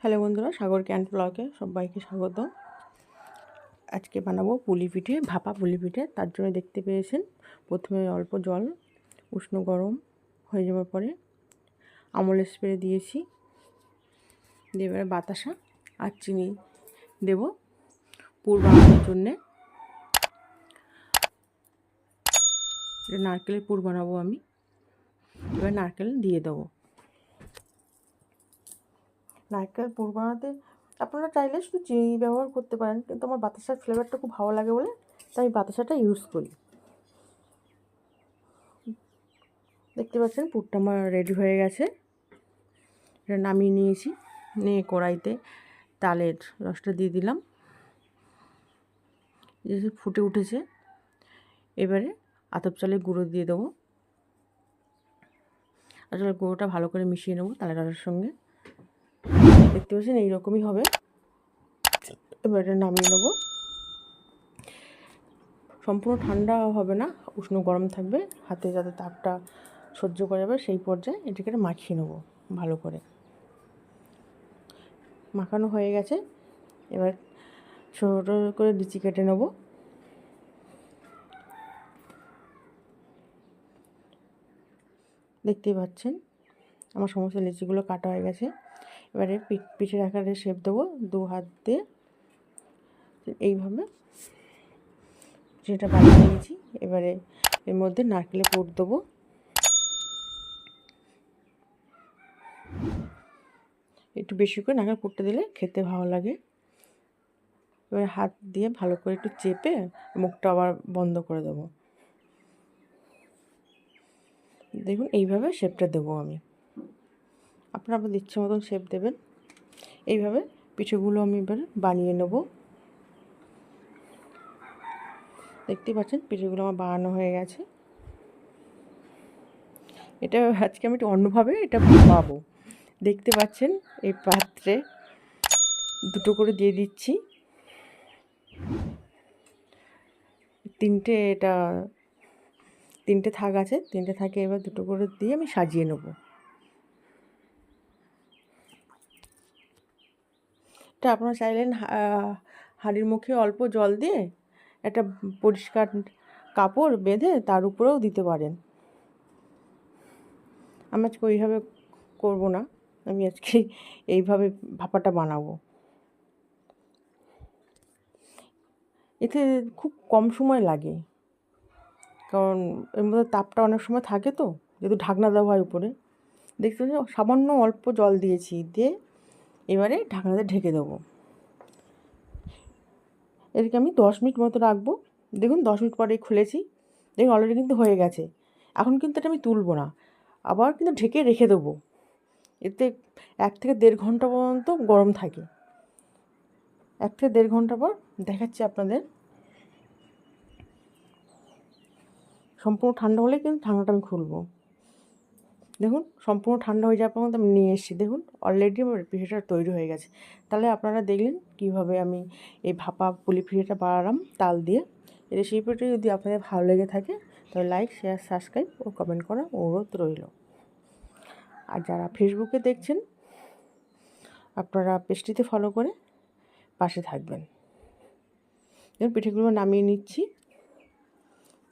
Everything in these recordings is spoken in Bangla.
হ্যালো বন্ধুরা, সাগর ক্যান্ট ব্লগে সবাইকে স্বাগত। আজকে বানাবো পুলি পিঠে, ভাপা পুলি পিঠে। তার জন্য দেখতে পেয়েছেন, প্রথমে অল্প জল উষ্ণ গরম হয়ে যাওয়ার পরে আমল স্প্রে দিয়েছি, দিয়ে এবারে বাতাসা আর চিনি দেব পুর বানানোর জন্যে। এটা নারকেলের পুর বানাবো আমি। এবার নারকেল দিয়ে দেবো। নারকেল পুর বানাতে আপনারা চাইলে শুধু চিনি ব্যবহার করতে পারেন, কিন্তু আমার বাতাসার ফ্লেভারটা খুব ভালো লাগে বলে তাই বাতাসাটা ইউজ করি। দেখতে পাচ্ছেন পুরটা আমার রেডি হয়ে গেছে। এটা নামিয়ে নিয়েছি, নিয়ে কড়াইতে তালের রসটা দিয়ে দিলাম, যে ফুটে উঠেছে। এবারে আতপ চালের গুঁড়ো দিয়ে দেবো। আসলে গুঁড়োটা ভালো করে মিশিয়ে নেবো তালের রসের সঙ্গে। দেখতে পাচ্ছেন এইরকমই হবে। এবারে নামিয়ে নেবো। সম্পূর্ণ ঠান্ডা হবে না, উষ্ণ গরম থাকবে, হাতে যাতে তাপটা সহ্য করে যাবে সেই পর্যায়ে এটাকে মাখিয়ে নেবো ভালো করে। মাখানো হয়ে গেছে। এবার ছোটো করে লিচি কেটে নেবো। দেখতেই পাচ্ছেন আমার সমস্ত লিচিগুলো কাটা হয়ে গেছে। এবারে পিঠের আকারে শেপ দেবো দু হাত দিয়ে। এইভাবে যেটা বানিয়ে নিয়েছি, এবারে এর মধ্যে নারকেলের পুর দেবো। একটু বেশি করে নারকেল পুরটা দিলে খেতে ভালো লাগে। এবারে হাত দিয়ে ভালো করে একটু চেপে মুখটা আবার বন্ধ করে দেবো। দেখুন এইভাবে শেপটা দেবো আমি। আপনারা আপনাদের ইচ্ছে মতন শেপ দেবেন। এইভাবে পিঠেগুলো আমি এবার বানিয়ে নেব। দেখতেই পাচ্ছেন পিঠেগুলো আমার বানানো হয়ে গেছে। এটা আজকে আমি একটু অন্যভাবে এটা ভাপাবো। দেখতে পাচ্ছেন এই পাত্রে দুটো করে দিয়ে দিচ্ছি। তিনটে থাক আছে, তিনটে থাকে এবার দুটো করে দিয়ে আমি সাজিয়ে নেব। এটা আপনারা চাইলেন হাঁড়ির মুখে অল্প জল দিয়ে একটা পরিষ্কার কাপড় বেঁধে তার উপরেও দিতে পারেন। আমি আজকে ওইভাবে করবো না, আমি আজকে এইভাবে ভাপাটা বানাবো। এতে খুব কম সময় লাগে, কারণ এর মধ্যে তাপটা অনেক সময় থাকে, তো যেহেতু ঢাকনা দেওয়া হয় উপরে। দেখতে পাচ্ছি সামান্য অল্প জল দিয়েছি, দিয়ে এবারে ঢাকনাতে ঢেকে দেবো। এদিকে আমি 10 মিনিট মতো রাখবো। দেখুন 10 মিনিট পরে খুলেছি, দেখুন অলরেডি কিন্তু হয়ে গেছে। এখন কিন্তু এটা আমি তুলবো না, আবার কিন্তু ঢেকে রেখে দেবো। এতে 1 থেকে 1.5 ঘন্টা পর্যন্ত গরম থাকে। 1 থেকে 1.5 ঘন্টা পর দেখাচ্ছি আপনাদের। সম্পূর্ণ ঠান্ডা হলে কিন্তু ঠান্ডাটা আমি খুলবো। দেখুন সম্পূর্ণ ঠান্ডা হয়ে যাওয়ার পর আমি নিয়ে এসেছি। দেখুন অলরেডি আমার পিঠেটা তৈরি হয়ে গেছে। তাহলে আপনারা দেখলেন কীভাবে আমি এই ভাপা পুলি পিঠেটা বানালাম তাল দিয়ে। এই রেসিপিটি যদি আপনাদের ভালো লেগে থাকে তাহলে লাইক, শেয়ার, সাবস্ক্রাইব ও কমেন্ট করার অনুরোধ রইল। আর যারা ফেসবুকে দেখছেন আপনারা পেজটিতে ফলো করে পাশে থাকবেন। দেখুন পিঠেগুলো নামিয়ে নিচ্ছি।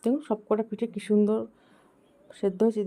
দেখুন সবকটা পিঠে কী সুন্দর সেদ্ধ হয়েছে।